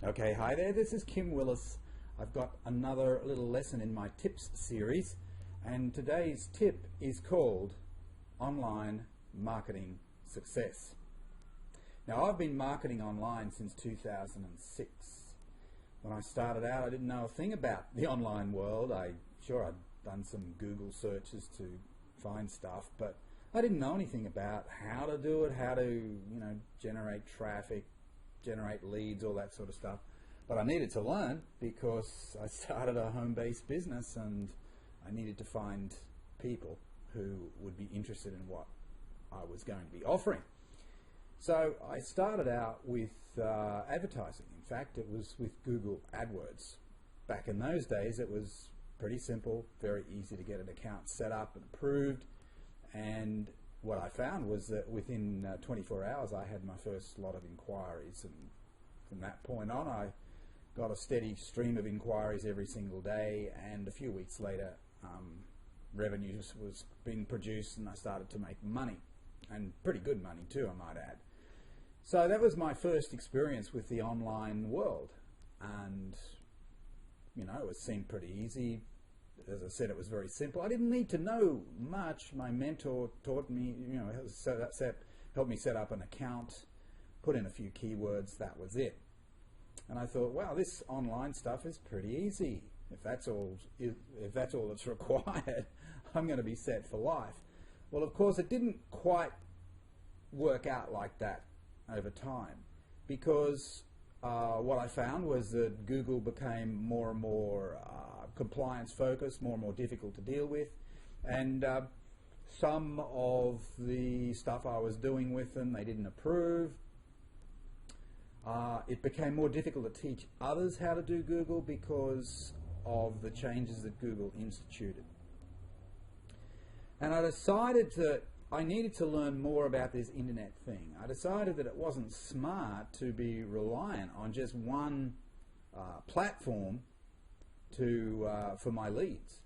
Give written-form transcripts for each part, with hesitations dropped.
Okay, hi there, this is Kim Willis. I've got another little lesson in my tips series, and today's tip is called Online Marketing Success. Now, I've been marketing online since 2006. When I started out, I didn't know a thing about the online world. I'd done some Google searches to find stuff, but I didn't know anything about how to do it, how to, generate traffic, generate leads, all that sort of stuff. But I needed to learn because I started a home-based business and I needed to find people who would be interested in what I was going to be offering. So I started out with advertising. In fact, it was with Google AdWords. Back in those days, it was pretty simple, very easy to get an account set up and approved. And what I found was that within 24 hours I had my first lot of inquiries, and from that point on I got a steady stream of inquiries every single day, and a few weeks later revenue was being produced and I started to make money, and pretty good money too, I might add. So that was my first experience with the online world, and it seemed pretty easy. As I said, it was very simple. I didn't need to know much. My mentor taught me, helped me set up an account, put in a few keywords, that was it. And I thought, wow, this online stuff is pretty easy. If that's all that's required, I'm going to be set for life. Well, of course, it didn't quite work out like that over time, because what I found was that Google became more and more compliance focused, more and more difficult to deal with, and some of the stuff I was doing with them they didn't approve. It became more difficult to teach others how to do Google because of the changes that Google instituted. And I decided that I needed to learn more about this internet thing. I decided that it wasn't smart to be reliant on just one platform for my leads.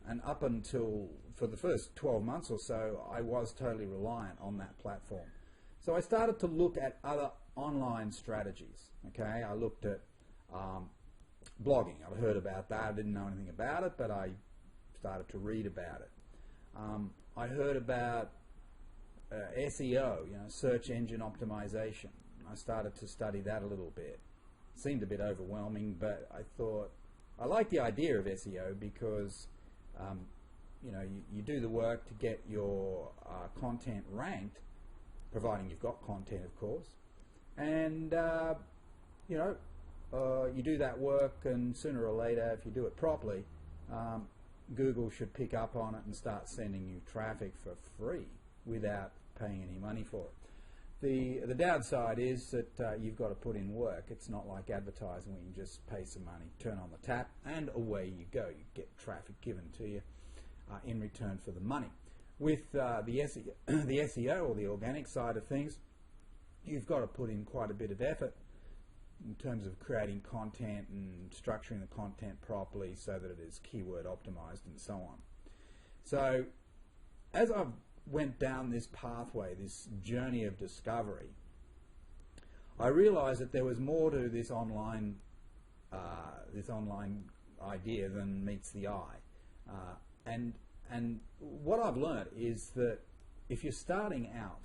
And up until, for the first 12 months or so, I was totally reliant on that platform. So I started to look at other online strategies. Okay, I looked at blogging. I'd heard about that. I didn't know anything about it, but I started to read about it. I heard about SEO, search engine optimization. I started to study that a little bit. It seemed a bit overwhelming, but I thought I like the idea of SEO because you do the work to get your content ranked, providing you've got content, of course, and you do that work, and sooner or later, if you do it properly, Google should pick up on it and start sending you traffic for free without paying any money for it. The downside is that you've got to put in work. It's not like advertising where you can just pay some money, turn on the tap, and away you go. You get traffic given to you in return for the money. With the SEO, or the organic side of things, you've got to put in quite a bit of effort in terms of creating content and structuring the content properly so that it is keyword optimized and so on. So as I've went down this pathway, this journey of discovery, I realized that there was more to this online idea than meets the eye. And what I've learned is that if you're starting out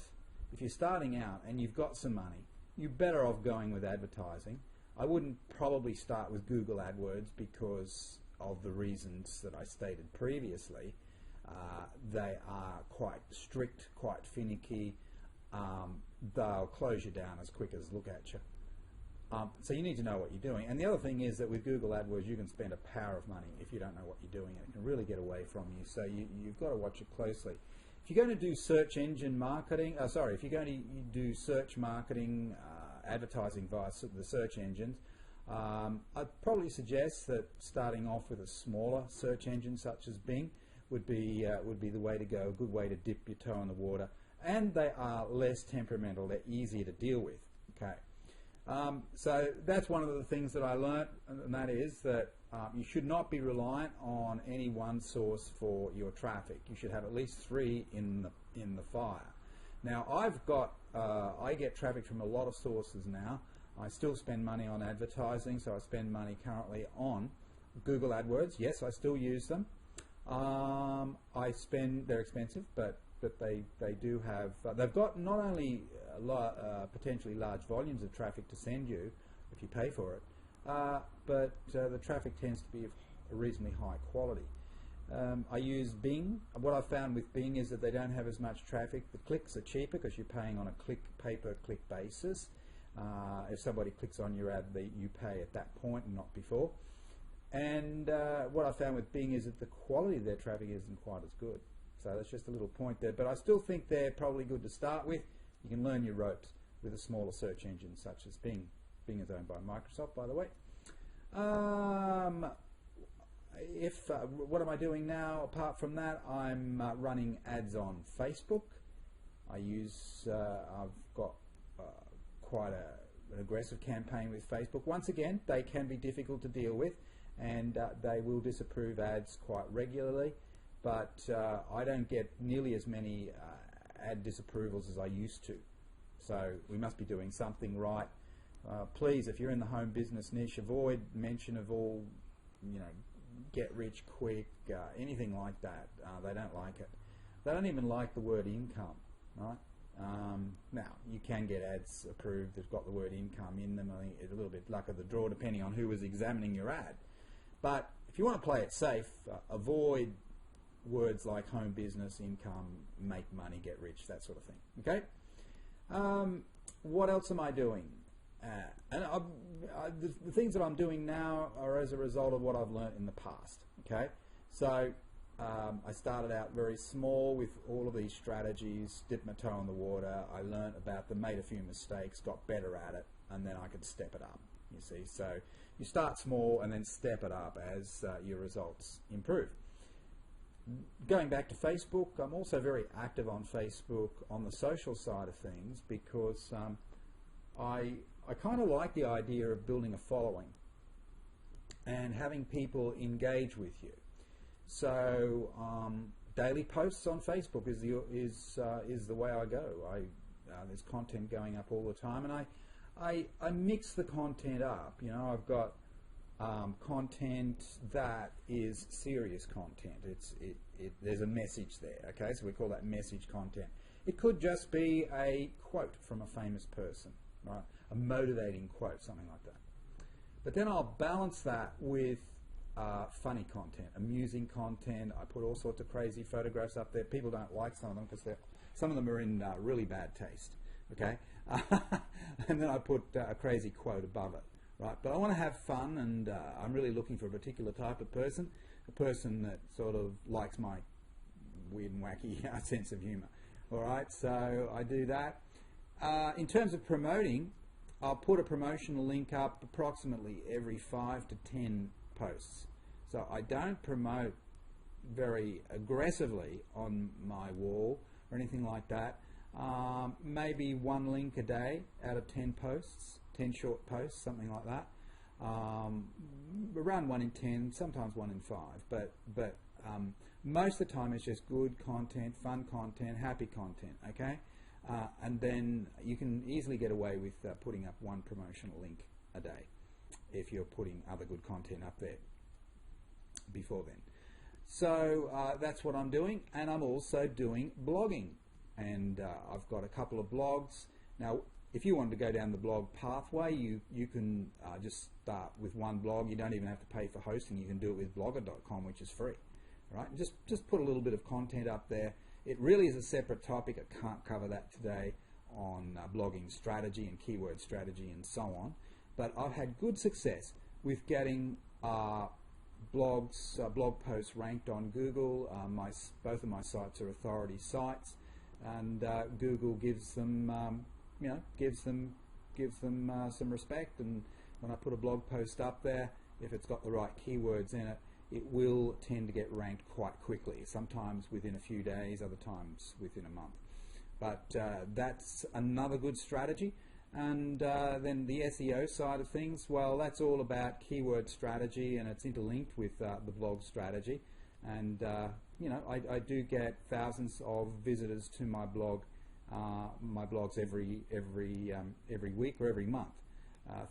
and you've got some money, you're better off going with advertising. I wouldn't probably start with Google AdWords because of the reasons that I stated previously. They are quite strict, quite finicky. They'll close you down as quick as look at you. So you need to know what you're doing. And the other thing is that with Google AdWords, you can spend a power of money if you don't know what you're doing, and it can really get away from you. So you've got to watch it closely. If you're going to do search engine marketing, if you're going to do search marketing, advertising via the search engines, I'd probably suggest that starting off with a smaller search engine such as Bing would be the way to go, a good way to dip your toe in the water, and they are less temperamental, they're easier to deal with. Okay, so that's one of the things that I learnt, and that is that you should not be reliant on any one source for your traffic. You should have at least 3 in the fire. Now I get traffic from a lot of sources now. I still spend money on advertising, so I spend money currently on Google AdWords. Yes, I still use them. They're expensive, but they do have, they've got not only potentially large volumes of traffic to send you if you pay for it, but the traffic tends to be of a reasonably high quality. I use Bing. What I've found with Bing is that they don't have as much traffic. The clicks are cheaper because you're paying on a pay-per-click basis. If somebody clicks on your ad, you pay at that point and not before. And what I found with Bing is that the quality of their traffic isn't quite as good. So that's just a little point there. But I still think they're probably good to start with. You can learn your ropes with a smaller search engine such as Bing. Bing is owned by Microsoft, by the way. What am I doing now? Apart from that, I'm running ads on Facebook. I've got quite an aggressive campaign with Facebook. Once again, they can be difficult to deal with, and they will disapprove ads quite regularly, but I don't get nearly as many ad disapprovals as I used to. So we must be doing something right. Please, if you're in the home business niche, avoid mention of all, get rich quick, anything like that. They don't like it. They don't even like the word income, right? Now, you can get ads approved that's got the word income in them. I think it's a little bit luck of the draw depending on who is examining your ad. But if you want to play it safe, avoid words like home business, income, make money, get rich, that sort of thing. Okay? What else am I doing? The things that I'm doing now are as a result of what I've learned in the past. Okay, so I started out very small with all of these strategies, dipped my toe in the water. I learned about them, made a few mistakes, got better at it, and then I could step it up. You see, so you start small and then step it up as your results improve. Going back to Facebook, I'm also very active on Facebook on the social side of things because I kind of like the idea of building a following and having people engage with you. So daily posts on Facebook is the way I go. There's content going up all the time, and I mix the content up. I've got content that is serious content. There's a message there. Okay, so we call that message content. It could just be a quote from a famous person, right? A motivating quote, something like that. But then I'll balance that with funny content, amusing content. I put all sorts of crazy photographs up there. People don't like some of them because some of them are in really bad taste. Okay, and then I put a crazy quote above it. Right, but I want to have fun, and I'm really looking for a particular type of person, a person that sort of likes my weird and wacky sense of humor. All right, so I do that. In terms of promoting, I'll put a promotional link up approximately every 5 to 10 posts. So I don't promote very aggressively on my wall or anything like that. Maybe one link a day out of 10 posts, 10 short posts, something like that. Around 1 in 10, sometimes 1 in 5. But most of the time it's just good content, fun content, happy content, okay? And then you can easily get away with putting up one promotional link a day if you're putting other good content up there before then. So that's what I'm doing, and I'm also doing blogging. And I've got a couple of blogs. Now, if you want to go down the blog pathway, you can just start with one blog. You don't even have to pay for hosting. You can do it with blogger.com, which is free. Right? Just put a little bit of content up there. It really is a separate topic. I can't cover that today on blogging strategy and keyword strategy and so on. But I've had good success with getting blog posts ranked on Google. Both of my sites are authority sites, and Google gives them, some respect. And when I put a blog post up there, if it's got the right keywords in it, it will tend to get ranked quite quickly, sometimes within a few days, other times within a month. But that's another good strategy. And then the SEO side of things, well, that's all about keyword strategy, and it's interlinked with the blog strategy. And I do get thousands of visitors to my blogs every week or every month.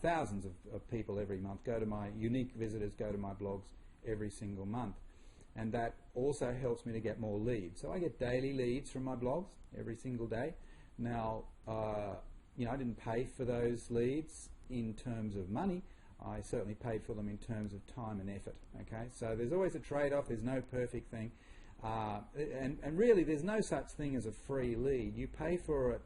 thousands of people every month go to my unique visitors, go to my blogs every single month. And that also helps me to get more leads. So I get daily leads from my blogs every single day. Now, you know, I didn't pay for those leads in terms of money. I certainly paid for them in terms of time and effort. Okay, so there's always a trade-off. There's no perfect thing, and really, there's no such thing as a free lead. You pay for it,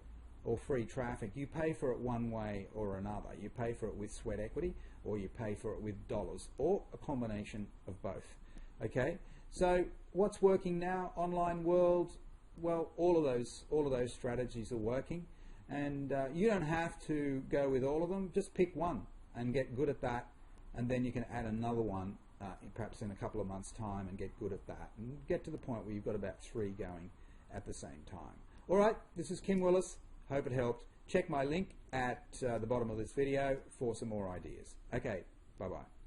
or free traffic. You pay for it one way or another. You pay for it with sweat equity, or you pay for it with dollars, or a combination of both. Okay. So what's working now? Online world. Well, all of those strategies are working, and you don't have to go with all of them. Just pick one and get good at that, and then you can add another one, perhaps in a couple of months' time, and get good at that, and get to the point where you've got about 3 going at the same time. All right. This is Kim Willis. Hope it helped. Check my link at the bottom of this video for some more ideas. Okay. Bye bye.